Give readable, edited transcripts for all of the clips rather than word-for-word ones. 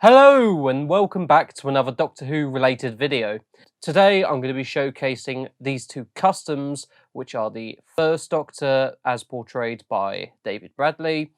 Hello and welcome back to another Doctor Who related video. Today I'm going to be showcasing these two customs, which are the First Doctor as portrayed by David Bradley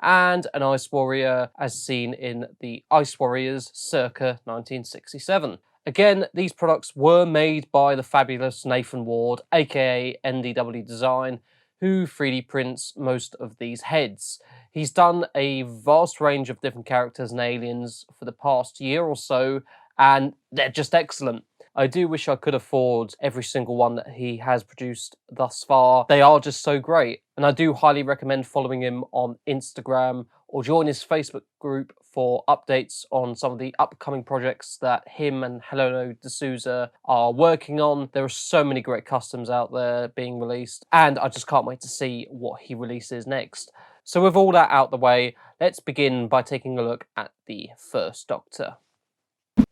and an Ice Warrior as seen in the Ice Warriors circa 1967. Again, these products were made by the fabulous Nathan Ward, aka NDWDesign, who 3D prints most of these heads. He's done a vast range of different characters and aliens for the past year or so, and they're just excellent. I do wish I could afford every single one that he has produced thus far. They are just so great, and I do highly recommend following him on Instagram or join his Facebook group for updates on some of the upcoming projects that him and Helena D'Souza are working on. There are so many great customs out there being released, and I just can't wait to see what he releases next. So with all that out the way, let's begin by taking a look at the First Doctor.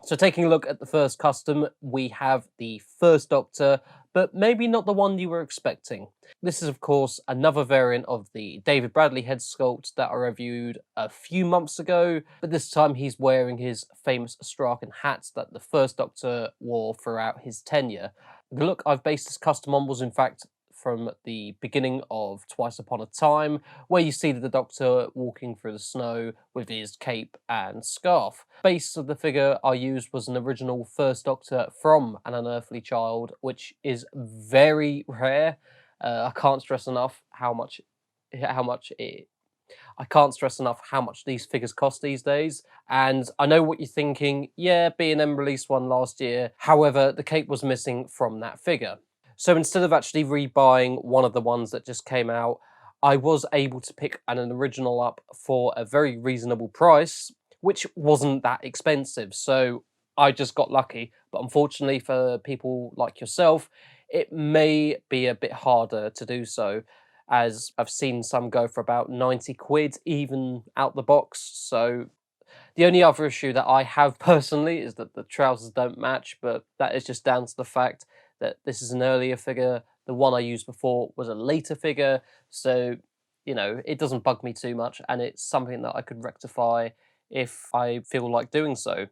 So taking a look at the first custom, we have the First Doctor, but maybe not the one you were expecting. This is of course another variant of the David Bradley head sculpt that I reviewed a few months ago, but this time he's wearing his famous Strachan hat that the First Doctor wore throughout his tenure. The look I've based this custom on was in fact from the beginning of Twice Upon a Time, where you see the Doctor walking through the snow with his cape and scarf. Base of the figure I used was an original First Doctor from An Unearthly Child, which is very rare. I can't stress enough how much these figures cost these days. And I know what you're thinking, yeah, B&M released one last year, however, the cape was missing from that figure. So instead of actually rebuying one of the ones that just came out, I was able to pick an original up for a very reasonable price, which wasn't that expensive. So I just got lucky. But unfortunately for people like yourself, it may be a bit harder to do so, as I've seen some go for about 90 quid even out the box. So the only other issue that I have personally is that the trousers don't match, but that is just down to the fact that this is an earlier figure. The one I used before was a later figure, so, you know, it doesn't bug me too much, and it's something that I could rectify if I feel like doing so.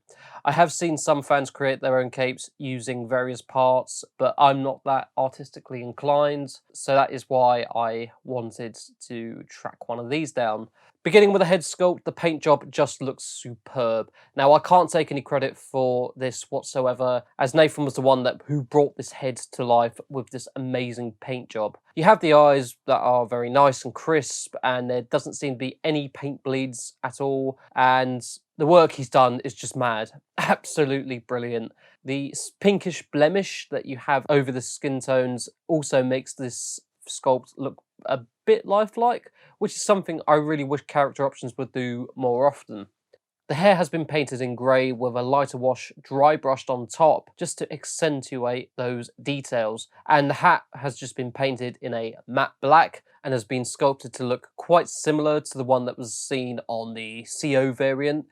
I have seen some fans create their own capes using various parts, but I'm not that artistically inclined, so that is why I wanted to track one of these down. Beginning with the head sculpt, the paint job just looks superb. Now, I can't take any credit for this whatsoever, as Nathan was the one who brought this head to life with this amazing paint job. You have the eyes that are very nice and crisp, and there doesn't seem to be any paint bleeds at all, and the work he's done is just mad. Absolutely brilliant. The pinkish blemish that you have over the skin tones also makes this sculpt look a bit lifelike, which is something I really wish character options would do more often. The hair has been painted in grey with a lighter wash dry brushed on top just to accentuate those details, and the hat has just been painted in a matte black and has been sculpted to look quite similar to the one that was seen on the CO variant.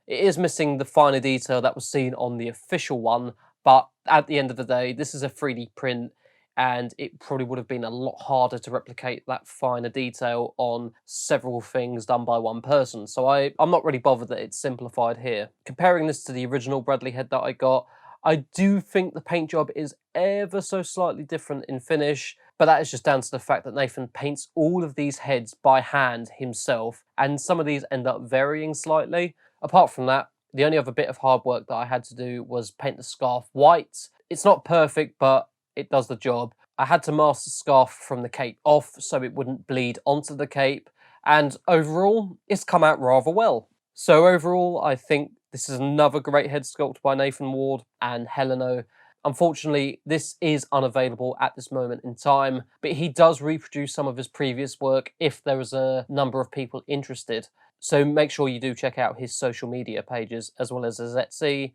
It is missing the finer detail that was seen on the official one, but at the end of the day, this is a 3D print, and it probably would have been a lot harder to replicate that finer detail on several things done by one person. So I'm not really bothered that it's simplified here. Comparing this to the original Bradley head that I got, I do think the paint job is ever so slightly different in finish, but that is just down to the fact that Nathan paints all of these heads by hand himself, and some of these end up varying slightly. Apart from that, the only other bit of hard work that I had to do was paint the scarf white. It's not perfect, but it does the job. I had to mask the scarf from the cape off so it wouldn't bleed onto the cape, and overall, it's come out rather well. So overall, I think this is another great head sculpt by Nathan Ward and Helena. Unfortunately, this is unavailable at this moment in time, but he does reproduce some of his previous work if there is a number of people interested. So make sure you do check out his social media pages as well as his Etsy.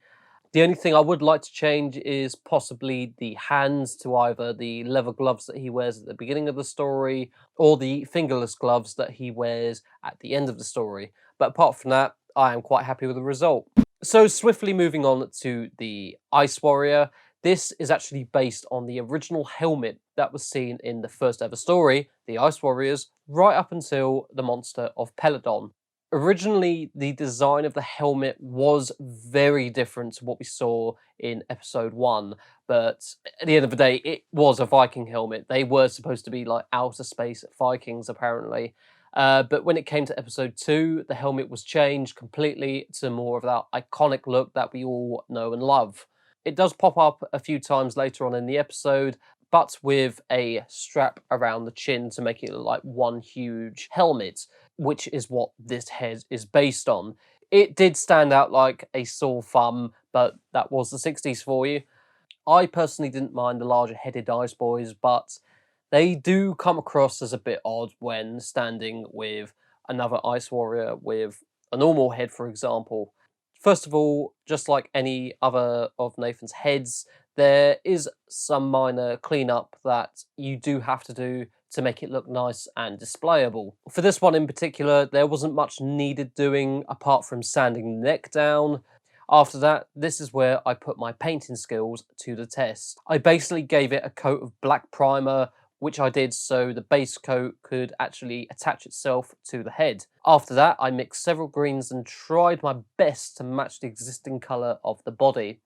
The only thing I would like to change is possibly the hands to either the leather gloves that he wears at the beginning of the story or the fingerless gloves that he wears at the end of the story. But apart from that, I am quite happy with the result. So swiftly moving on to the Ice Warrior. This is actually based on the original helmet that was seen in the first ever story, the Ice Warriors, right up until the monster of Peladon. Originally, the design of the helmet was very different to what we saw in episode 1, but at the end of the day, it was a Viking helmet. They were supposed to be like outer space Vikings, apparently. But when it came to episode 2, the helmet was changed completely to more of that iconic look that we all know and love. It does pop up a few times later on in the episode, but with a strap around the chin to make it look like one huge helmet, which is what this head is based on. It did stand out like a sore thumb, but that was the 60s for you. I personally didn't mind the larger headed ice boys, but they do come across as a bit odd when standing with another ice warrior with a normal head, for example. First of all, just like any other of Nathan's heads, there is some minor cleanup that you do have to do to make it look nice and displayable. For this one in particular, there wasn't much needed doing apart from sanding the neck down. After that, this is where I put my painting skills to the test. I basically gave it a coat of black primer, which I did so the base coat could actually attach itself to the head. After that, I mixed several greens and tried my best to match the existing colour of the body.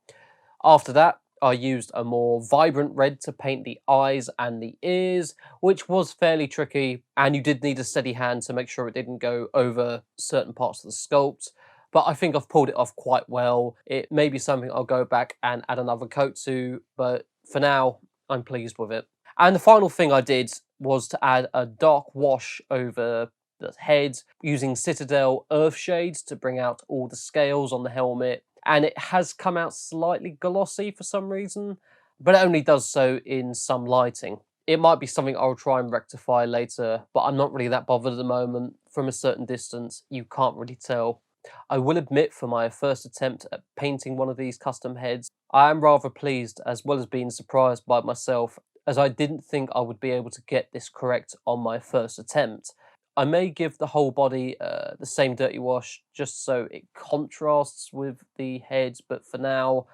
After that, I used a more vibrant red to paint the eyes and the ears, which was fairly tricky, and you did need a steady hand to make sure it didn't go over certain parts of the sculpt. But I think I've pulled it off quite well. It may be something I'll go back and add another coat to, but for now, I'm pleased with it. And the final thing I did was to add a dark wash over the head using Citadel Earth Shades to bring out all the scales on the helmet. And it has come out slightly glossy for some reason, but it only does so in some lighting. It might be something I'll try and rectify later, but I'm not really that bothered at the moment. From a certain distance, you can't really tell. I will admit, for my first attempt at painting one of these custom heads, I am rather pleased as well as being surprised by myself, as I didn't think I would be able to get this correct on my first attempt. I may give the whole body the same dirty wash just so it contrasts with the head, but for now,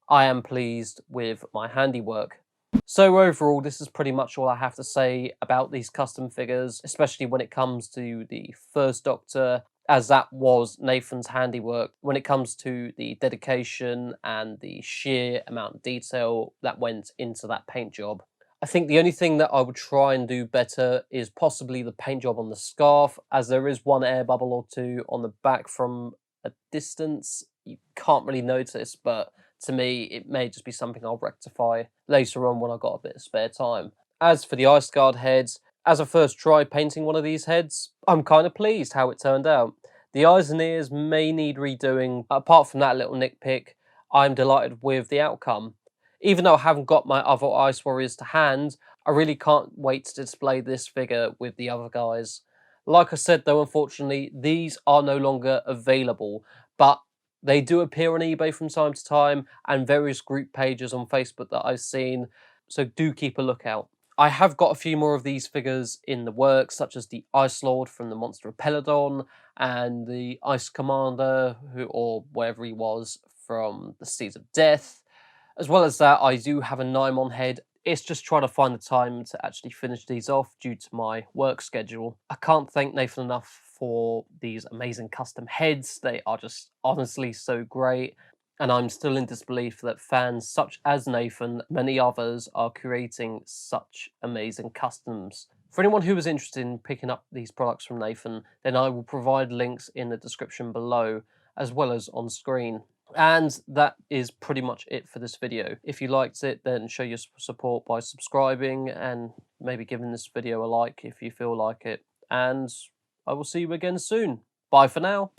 I am pleased with my handiwork. So overall, this is pretty much all I have to say about these custom figures, especially when it comes to the first Doctor, as that was Nathan's handiwork when it comes to the dedication and the sheer amount of detail that went into that paint job. I think the only thing that I would try and do better is possibly the paint job on the scarf, as there is one air bubble or two on the back from a distance. You can't really notice, but to me, it may just be something I'll rectify later on when I've got a bit of spare time. As for the Ice Guard heads, as I first tried painting one of these heads, I'm kind of pleased how it turned out. The eyes and ears may need redoing. Apart from that little nitpick, I'm delighted with the outcome. Even though I haven't got my other Ice Warriors to hand, I really can't wait to display this figure with the other guys. Like I said though, unfortunately, these are no longer available, but they do appear on eBay from time to time and various group pages on Facebook that I've seen, so do keep a lookout. I have got a few more of these figures in the works, such as the Ice Lord from the Monster of Peladon and the Ice Commander, or wherever he was, from the Seeds of Death. As well as that, I do have a Nymon head. It's just trying to find the time to actually finish these off due to my work schedule. I can't thank Nathan enough for these amazing custom heads. They are just honestly so great. And I'm still in disbelief that fans such as Nathan, many others, are creating such amazing customs. For anyone who is interested in picking up these products from Nathan, then I will provide links in the description below, as well as on screen. And that is pretty much it for this video. If you liked it, then show your support by subscribing and maybe giving this video a like if you feel like it. And I will see you again soon. Bye for now.